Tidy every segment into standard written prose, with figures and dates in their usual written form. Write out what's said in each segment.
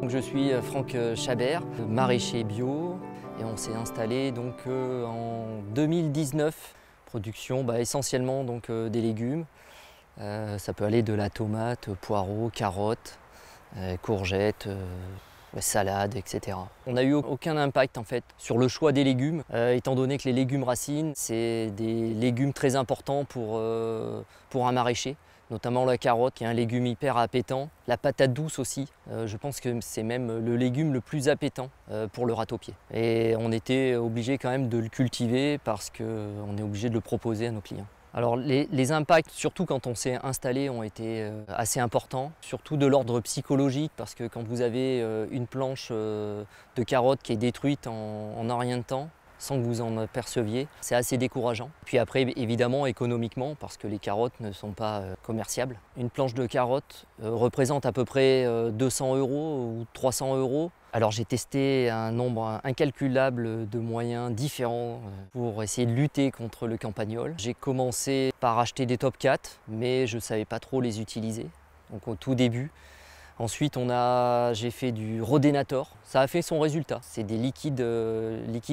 Donc, je suis Franck Chabert, maraîcher bio, et on s'est installé donc, en 2019. Production essentiellement donc, des légumes. Ça peut aller de la tomate, poireaux, carottes, courgettes, salades, etc. On n'a eu aucun impact en fait sur le choix des légumes, étant donné que les légumes racines, c'est des légumes très importants pour un maraîcher. Notamment la carotte qui est un légume hyper appétant. La patate douce aussi, je pense que c'est même le légume le plus appétant pour le râteau-pied. Et on était obligé quand même de le cultiver parce qu'on est obligé de le proposer à nos clients. Alors les impacts, surtout quand on s'est installé, ont été assez importants, surtout de l'ordre psychologique, parce que quand vous avez une planche de carottes qui est détruite en rien de temps, sans que vous en aperceviez, c'est assez décourageant. Puis après, évidemment, économiquement, parce que les carottes ne sont pas commerciables. Une planche de carottes représente à peu près 200 € ou 300 €. Alors j'ai testé un nombre incalculable de moyens différents pour essayer de lutter contre le campagnol. J'ai commencé par acheter des Top 4, mais je ne savais pas trop les utiliser, donc au tout début. Ensuite, j'ai fait du Rhodenator. Ça a fait son résultat. C'est des liquides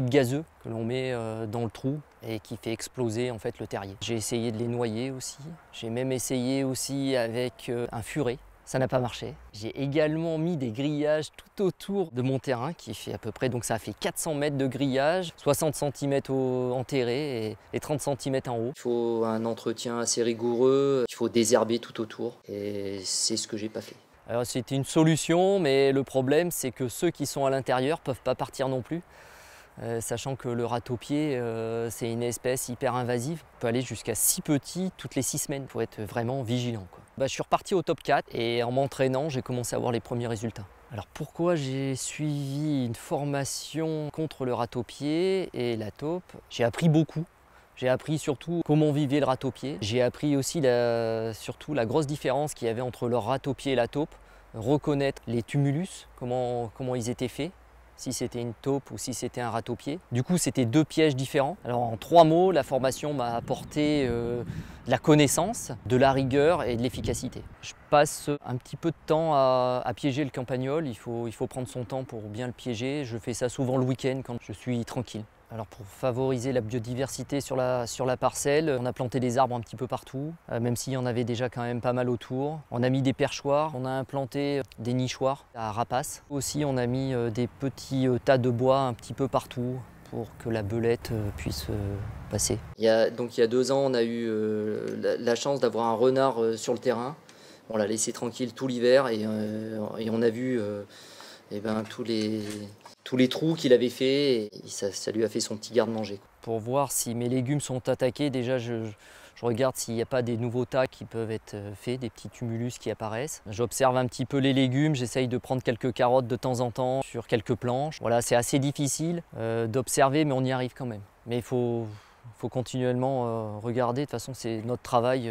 gazeux que l'on met dans le trou et qui fait exploser en fait le terrier. J'ai essayé de les noyer aussi. J'ai même essayé aussi avec un furet. Ça n'a pas marché. J'ai également mis des grillages tout autour de mon terrain qui fait à peu près, donc ça a fait 400 mètres de grillage, 60 cm enterrés et 30 cm en haut. Il faut un entretien assez rigoureux, il faut désherber tout autour et c'est ce que j'ai pas fait. Alors c'était une solution, mais le problème c'est que ceux qui sont à l'intérieur ne peuvent pas partir non plus. Sachant que le râteau-pied, c'est une espèce hyper invasive. On peut aller jusqu'à 6 petits toutes les 6 semaines. Il faut être vraiment vigilant, quoi. Je suis reparti au top 4 et en m'entraînant, j'ai commencé à avoir les premiers résultats. Alors pourquoi j'ai suivi une formation contre le râteau-pied et la taupe? J'ai appris beaucoup. J'ai appris surtout comment vivait le râteau-pied. J'ai appris aussi surtout la grosse différence qu'il y avait entre le râteau-pied et la taupe. Reconnaître les tumulus, comment ils étaient faits, si c'était une taupe ou si c'était un râteau-pied. Du coup, c'était deux pièges différents. Alors en 3 mots, la formation m'a apporté de la connaissance, de la rigueur et de l'efficacité. Je passe un petit peu de temps à piéger le campagnol. Il faut prendre son temps pour bien le piéger. Je fais ça souvent le week-end quand je suis tranquille. Alors pour favoriser la biodiversité sur la parcelle, on a planté des arbres un petit peu partout, même s'il y en avait déjà quand même pas mal autour. On a mis des perchoirs, on a implanté des nichoirs à rapaces. Aussi on a mis des petits tas de bois un petit peu partout pour que la belette puisse passer. Il y a 2 ans, on a eu la chance d'avoir un renard sur le terrain. On l'a laissé tranquille tout l'hiver et on a vu tous les trous qu'il avait fait, et ça lui a fait son petit garde-manger. Pour voir si mes légumes sont attaqués, déjà je regarde s'il n'y a pas des nouveaux tas qui peuvent être faits, des petits tumulus qui apparaissent. J'observe un petit peu les légumes, j'essaye de prendre quelques carottes de temps en temps sur quelques planches. Voilà, c'est assez difficile d'observer, mais on y arrive quand même. Mais il faut continuellement regarder, de toute façon c'est notre travail,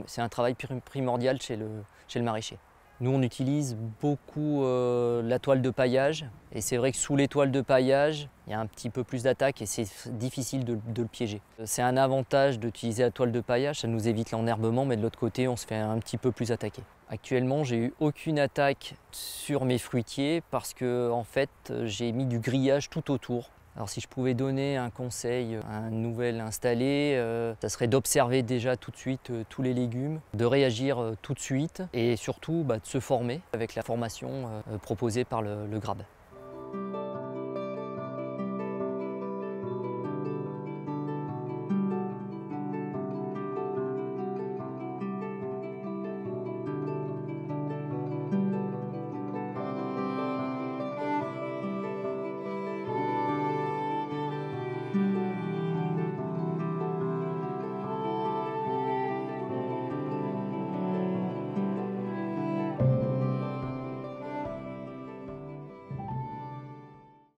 c'est un travail primordial chez le maraîcher. Nous, on utilise beaucoup la toile de paillage et c'est vrai que sous les toiles de paillage, il y a un petit peu plus d'attaque et c'est difficile de le piéger. C'est un avantage d'utiliser la toile de paillage, ça nous évite l'enherbement, mais de l'autre côté, on se fait un petit peu plus attaquer. Actuellement, j'ai eu aucune attaque sur mes fruitiers parce que en fait, j'ai mis du grillage tout autour. Alors si je pouvais donner un conseil à un nouvel installé, ça serait d'observer déjà tout de suite tous les légumes, de réagir tout de suite et surtout de se former avec la formation proposée par le GRAB.